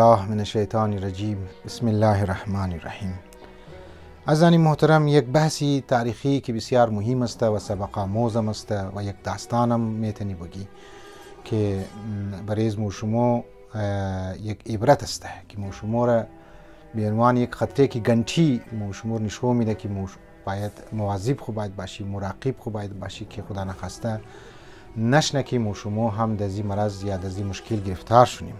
بالله من الشیطان الرجیم. بسم الله الرحمن الرحیم. عزیزان محترم، یک بحثی تاریخی که بسیار مهم است و سبق آموز است و یک داستانم میتونی بگی که برای مو شما یک عبرت است که مو شما را به عنوان یک خطره که گنتی مو شما نشون میده که مو باید مواظب خو باید باشی، مراقب خو باید باشی که خدا نخواسته نشنه که مو شما هم در این مرض یا در این مشکل گرفتار شونیم.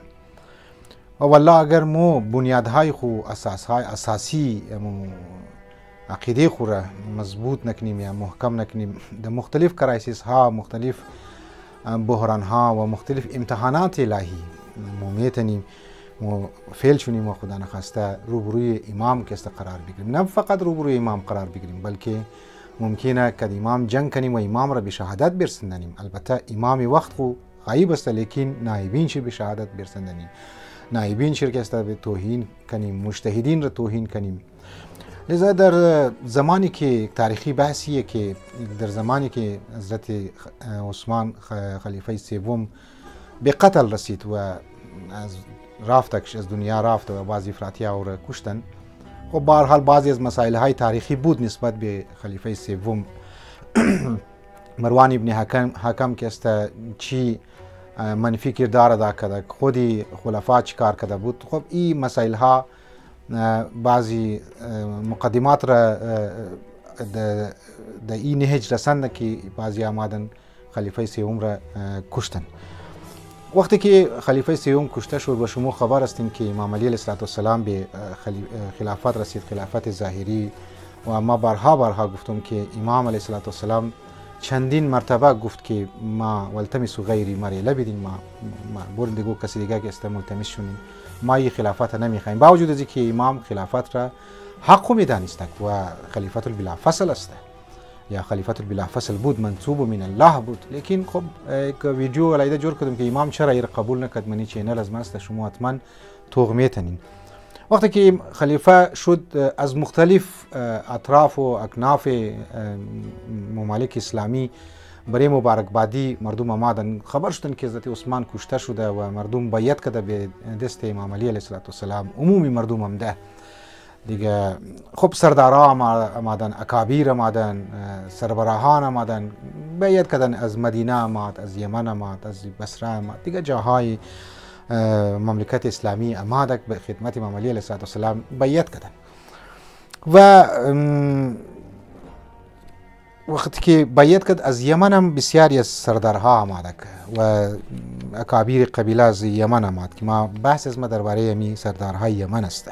و والله اگر مو بنیادهای خو اساسهای اساسی عقیده خو را مضبوط نکنیم یا محکم نکنیم، در مختلف کرایسیس ها، مختلف بحران ها و مختلف امتحانات الهی مو میتونیم مو فیل شونیم و خدا نخواسته روبروی امام که است قرار بگیریم. نه فقط روبروی امام قرار بگیریم بلکه ممکنه که امام جنگ کنیم و امام را به شهادت برساندیم. البته امام وقت خو غیب است لیکن نایبین شی به شهادت برساندیم، نایبین شرکت به توهین کنیم، مجتهدین را توهین کنیم. لذا در زمانی که تاریخی بحثیه که در زمانی که حضرت عثمان خلیفه سوم به قتل رسید و از رافتکش از دنیا رفت و بعضی افراطی‌ها او را کشتن، خب به هر حال بعضی از مسائل های تاریخی بود نسبت به خلیفه سوم. مروان ابن حکم که است چی منفی کردار ادا کرده، خودی خلفا چی کار کرده بود. خب این مسائل ها بعضی مقدمات را در این نهج رسند که بعضی آمدن خلیفه سوم را کشتن. وقتی که خلیفه سوم کشته شد و شما خبر هستین که امام علی علیه السلام به خلافت رسید، خلافت ظاهری، و ما بارها گفتم که امام علیه السلام چندین مرتبه گفت که ما والتمس غیری مری لبیدین، ما برند دیگه کسی دیگه که است ملتمس شونین، ما این خلافت نمیخوایم. با وجود از اینکه امام خلافت را حق میدانست و خلیفت بلا فصل است یا خلیفت بلا فصل بود، منصوب من الله بود، لیکن خب یک ویدیو علیده جور کردم که امام چرا این قبول نکرد، منی چینل از ماست، شما حتما توغ میتنین. وقتی که خلیفه شد از مختلف اطراف و اکناف ممالک اسلامی برای مبارکبادی مردم آمدن، خبر شدن که حضرت عثمان کشته شده و مردم بیعت کرده به دست امام علی علیه السلام. عمومی مردم هم ده دیگه، خب سردارا آمدن، اکابیر آمدن، سربراهان آمدن، بیعت کردن، از مدینه آمد، از یمن آمد، از بصره آمد، دیگه جاهای مملکت اسلامی آمد به خدمت امام علی علیه السلام بیعت کردن. و وقتی که بیعت کرد از یمن هم بسیاری از سردارها آمد و اکابیر قبیله از یمن آمد که ما بحث از ما درباره امی سردارهای یمن است.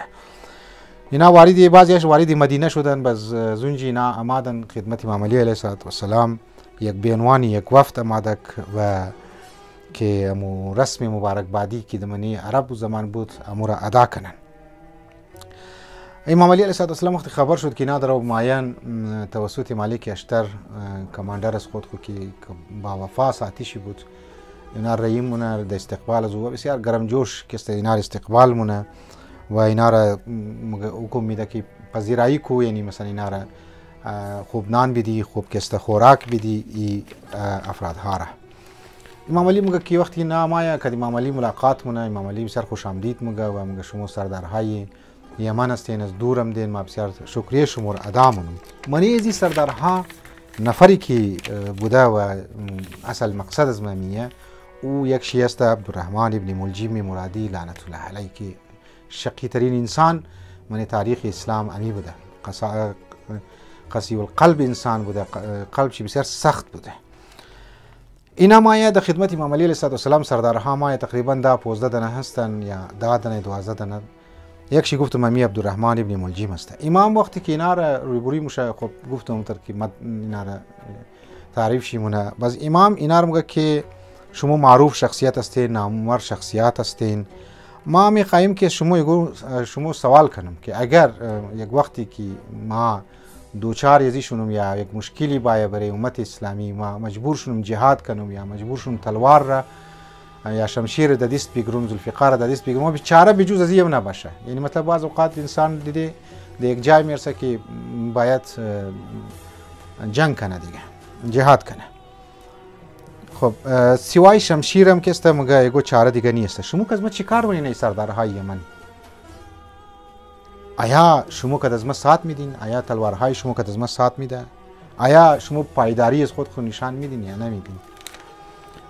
اینا بعضیش وارد مدینه شدن، باز زونجی اینا آمدن خدمت امام علی علیه السلام، یک به عنوان یک وفد آمد و که امو رسم مبارکبادی که دمنی عرب زمان بود امو را ادا کنن. امام علی علیه السلام وقتی خبر شد که نادر و معین توسط مالک اشتر کماندر از خود که با وفا ساتیشی بود، اینا رئیم مونه در استقبال از او بسیار گرم جوش که است اینا استقبال مونه و اینا را حکم میده که پذیرایی کو، یعنی مثلا اینا را خوب نان بدی، خوب کست خوراک بدی ای افرادها را. امام علی میگه که وقتی نامایا که امام علی ملاقات مونه، امام علی بسیار خوش آمدید میگه و میگه شما سردارهای یمن هستین، از دورم دین، ما بسیار شکریه شما را ادا منم. منی از این سردارها نفری که بوده و اصل مقصد از مامیه او یک شیعه است، عبدالرحمن ابن ملجم مرادی لعنت الله علیه که شقی ترین انسان من تاریخ اسلام امی بوده، قسی القلب انسان بوده، قلب چی بسیار سخت بوده. اینا مایه در خدمت امام علی علیه السلام سردارها مایه تقریبا دا 15 دنه هستن یا 10 دنه 12 دنه. یک شی گفتم امی عبدالرحمن ابن ملجم است. امام وقتی که اینا را روبروی مشه خب گفتم تر که اینا را تعریف شیمونه، باز امام اینا را میگه که شما معروف شخصیت هستین، نامور شخصیت هستین، ما میخواهیم که شما سوال کنم که اگر یک وقتی که ما دوچار یزی شونم یا یک مشکلی برای امت اسلامی، ما مجبور شونم جهاد کنم یا مجبور شونم تلوار را یا شمشیر د دست بگیرم، ذوالفقار د دست بگیرم، چاره بجوز از این نباشه. یعنی مطلب بعض اوقات انسان دیده در یک جای میرسه که باید جنگ کنه دیگه، جهاد کنه. خب سوای شمشیرم که است مگه یگو چاره دیگه نیست. شما که از ما چی کار بینید سردارهای یمن؟ آیا شما که از ما سات میدین؟ آیا تلوارهای شما که از ما سات میده؟ آیا شما پایداری از خود نشان میدین یا نمیدین؟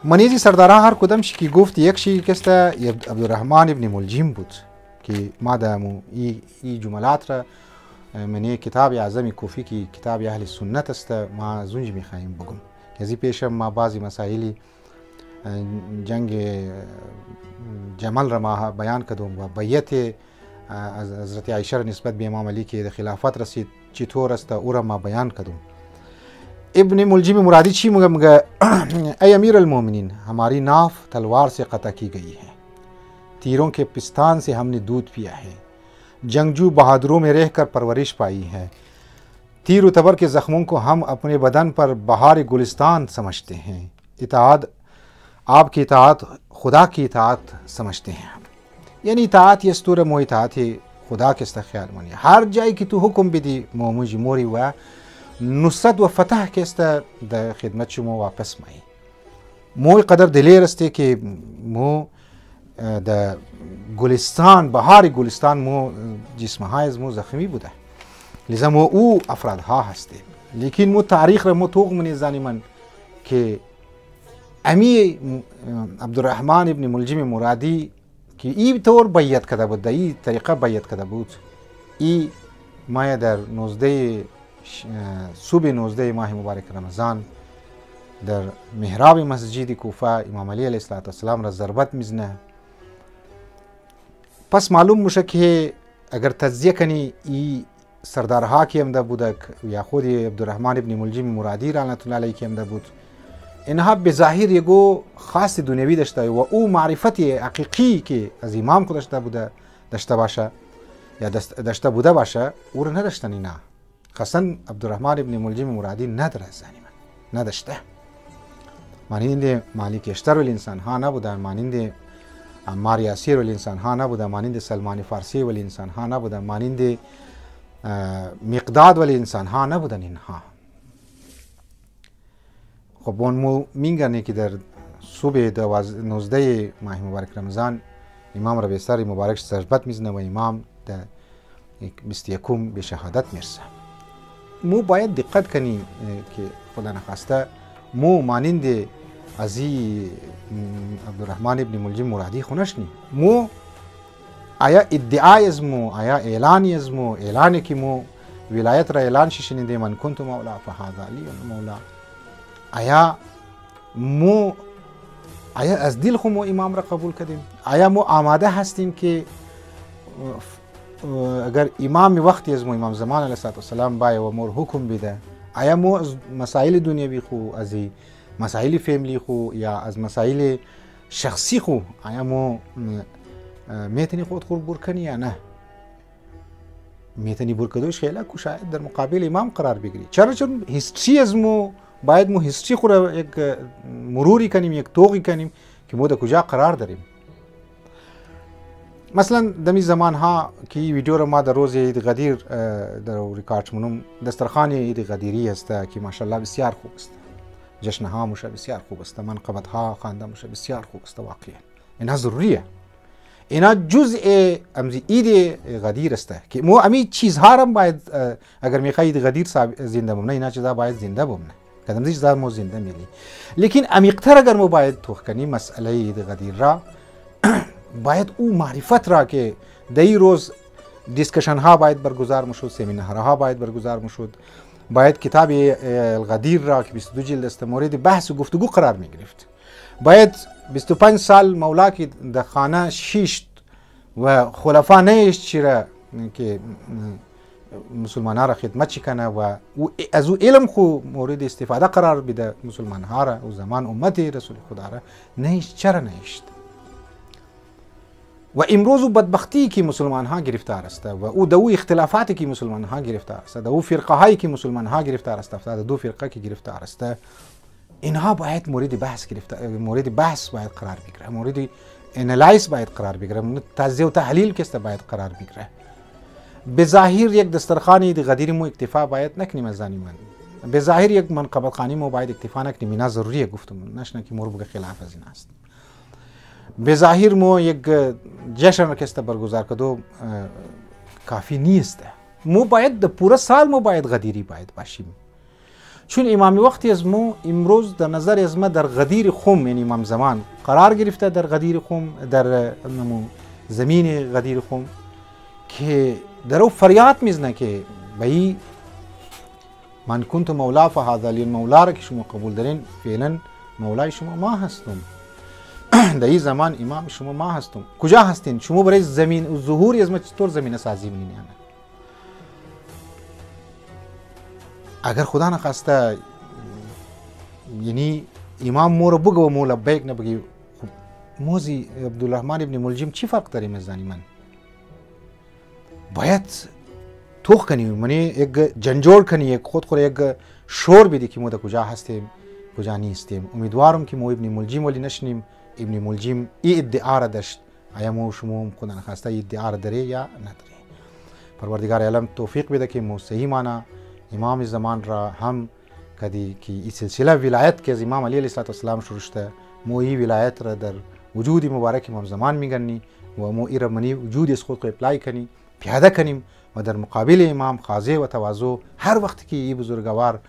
منیزی سردارها هر کدام شی که گفت یک شی که است عبدالرحمن ابن ملجم بود که ما دامو ای جملات را من کتاب اعظم کوفی که کتاب اهل سنت است ما زونج میخواهیم بگم که از پیش ما بعضی مسائلی جنگ جمل را ما بیان کردم و بیعت حضرت عایشه را نسبت به امام علی که خلافت رسید چطور است او را ما بیان کردم. ابن ملجم مرادی چی مگه ای امیر المومنین हमारी नाफ तलवार से कता की गई है, तीरों के पिस्तान से हमने दूध पिया है, जंगजू बहादुरों में रहकर परवरिश पाई है, तीर तबर के ज़ख्मों को हम अपने बदन पर बहार गुलिस्तान समझते हैं, इताअत आपकी इताअत खुदा की इताअत समझते हैं. यानी इताअत यस्तूर मो इताअत खुदा के ख्याल मनी हर जाए कि तू हुक्म बिदी मो मुझी मोरी हुआ नुसरत व फतह के द खिदमत शमो वापस माई मो कदर दिलेर अस्ते कि मो द गुलिस्तान बहार गुलिस्तान मो जिस्म हाइज मो जख्मी बुदा लिजा मो ऊ अफराद हा हस्ते लेकिन मो तारीख र मो तोग मनी जानिमन कि अमी अब्दुर्रहमान इब्न मुलजिम मुरादी कि ई तौर बैयत कदा बुदा ई तरीका बैयत कदा बुद ई माया दर 19 صبح 19 ماه مبارک رمضان در محراب مسجد کوفه امام علی علیه السلام را ضربت میزنه. پس معلوم میشه که اگر تجزیه کنی ای سردارها که هم ده بودک یا خود عبدالرحمن ابن ملجم مرادی رحمت الله علیه که هم ده بود اینها به ظاهر یگو خاص دنیوی داشته و او معرفت حقیقی که از امام کو داشته باشه یا داشته بوده باشه او را نداشتن. اینا خاصا عبدالرحمن ابن ملجم مرادی نداره زنیمن نداشته مانند مالک اشتر والانسان ها نبودن مانند عمار یاسیر والانسان ها نبودن مانند سلمان فارسی والانسان ها نبودن مانند مقداد والانسان ها نبودن. اینها خب اون میگن که در صبح 19 ماه مبارک رمضان امام را به سر مبارک ضربت میزنه و امام در 21 به شهادت میرسه. مو باید دقت کنی که خدا نخواسته مو مانند ازی عبدالرحمن ابن ملجم مرادی خونش نی مو آیا ادعای از مو آیا اعلانی از مو اعلانی که مو ولایت را اعلان شنیده من کنت مولا فهذا علی مولا آیا مو آیا از دل خو مو امام را قبول کردیم؟ آیا مو آماده هستیم که اگر امام وقتی از مو امام زمان علیه السلام بای و مور حکم بیده آیا مو از مسائل دنیوی خو از مسائل فیملی خو یا از مسائل شخصی خو آیا مو میتونی خود بور کنی یا نه؟ میتونی بور کدوش خیلی کو شاید در مقابل امام قرار بگیری. چون هیستری از مو باید مو هیستری خو را یک مروری کنیم یک توقی کنیم که مو در کجا قرار داریم. مثلا دمی زمان ها که ویدیو را ما در روز عید غدیر در ریکارد منم دسترخوان عید غدیری است که ماشاءالله بسیار خوب است. جشن ها موشه بسیار خوب است. منقبت ها خوانده موشه بسیار خوب است. واقعا اینها ضروریه. اینا جزء امزی عید غدیر است که مو امی چیزها را باید اگر میخوای عید غدیر زنده بمونه اینا چیزا باید زنده بمونه. کدام چیزا مو زنده میلی. لیکن عمیق‌تر اگر مو باید توخ کنیم مسئله عید غدیر را باید او معرفت را که در این روز دیسکشن ها باید برگزار مشود، سمینارها باید برگزار مشود، باید کتاب الغدیر را که 22 جلد است مورد بحث و گفتگو قرار می گرفت. باید 25 سال مولا که در خانه شیشت و خلفا نیشت چیره که مسلمان را خدمت چی کنه و از او علم خو مورد استفاده قرار بده مسلمان ها را و زمان امت رسول خدا را نیشت چرا نیشت. و امروز بدبختی که مسلمان ها گرفتار است و او دو اختلافاتی که مسلمان ها گرفتار است دو فرقه هایی که مسلمان ها گرفتار است دو فرقه که گرفتار است اینها باید مورد بحث باید قرار بگیره، مورد انالایز باید قرار بگیره، تجزیه و تحلیل که است باید قرار بگیره. به ظاهر یک دسترخوان غدیر مو اکتفا باید نکنیم از زنیمان به ظاهر یک منقبت خانی ما باید اکتفا نکنیم، اینا ضروریه، گفتم نشنه که مربوط خلاف از این است. به ظاهر ما یک جشن را که است برگزار کدو کافی نیست. ما باید در پورا سال ما باید غدیری باید باشیم، چون امام وقتی از ما امروز در نظر از ما در غدیر خم، یعنی امام زمان قرار گرفته در غدیر خم، در زمین غدیر خم که در او فریاد میزنه که بایی من کنت مولا فهذا لی، مولا را که شما قبول دارین فعلا مولای شما ما هستم، در این زمان امام شما ما هستم. کجا هستین شما؟ برای زمین و ظهوری از ما چطور زمین سازی می‌کنین؟ اگر خدا نخواسته یعنی امام مو رو بگه و مو لبیک نبگی، موزی عبدالرحمن ابن ملجم چی فرق داریم از زنی من؟ باید توخ کنی، منی یک جنجور کنی، یک خود خود یک شور بدی که ما در کجا هستیم کجا نیستیم. امیدوارم که ما ابن ملجم ولی نشنیم. ابن ملجم این ادعا را داشت، آیا ما و شما خدا نخواسته این ادعا را داره یا نداره؟ پروردگار عالم توفیق بده که ما صحیح معنی امام زمان را هم کدی که این سلسله ولایت که از امام علی علیه السلام شروع شده، ما این ولایت را در وجود مبارک امام زمان میگنی و ما این را منی وجود از خود کو اپلای کنی، پیاده کنیم و در مقابل امام خاضع و تواضع هر وقت که این بزرگوار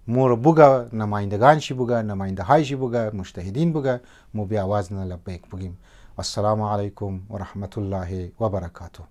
مور بوگا نمایندگان شی بوگا، نماینده های شی بوگا، مجتهدین بوگا، مو بی آواز نه لبیک بگیم. السلام علیکم و رحمت الله و برکاته.